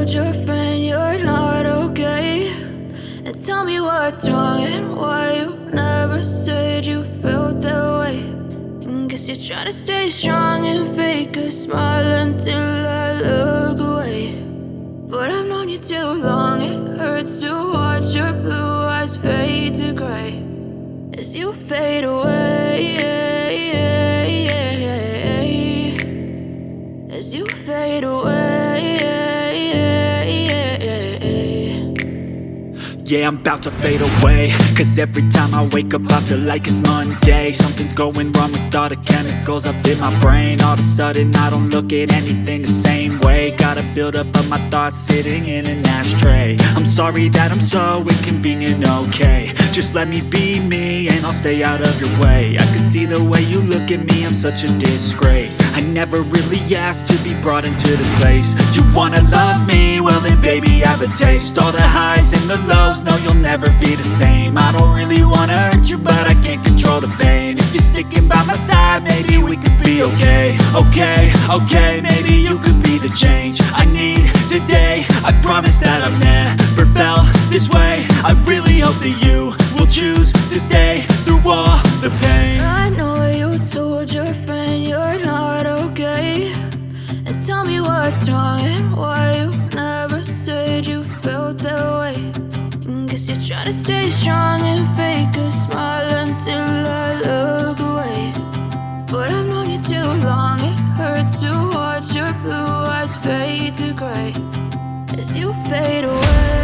told your friend you're not okay, and tell me what's wrong and why you never said you felt that way. And guess you're trying to stay strong and fake a smile until I look away. But I've known you too long, it hurts to watch your blue eyes fade to gray as you fade away, as you fade away. Yeah, I'm about to fade away, cause every time I wake up I feel like it's Monday. Something's going wrong with all the chemicals up in my brain. All of a sudden I don't look at anything the same way. Got a build up of my thoughts sitting in an ashtray. I'm sorry that I'm so inconvenient, okay. Just let me be me and I'll stay out of your way. I can see the way you look at me, I'm such a disgrace. I never really asked to be brought into this place. You wanna love me? Well then baby, have a taste. All the highs and the lows, no, you'll never be the same. I don't really wanna hurt you, but I can't control the pain. If you're sticking by my side, maybe we could be okay. Okay, maybe you could be the change I need today. I promise that I've never felt this way. I really hope that you will choose to stay through all the pain. I know you told your friend you're not okay, and tell me what's wrong and why you never said you felt that way. And guess you're trying to stay strong and fake a smile until I look away. But I've known you too long, it hurts to watch your blue eyes fade to gray as you fade away.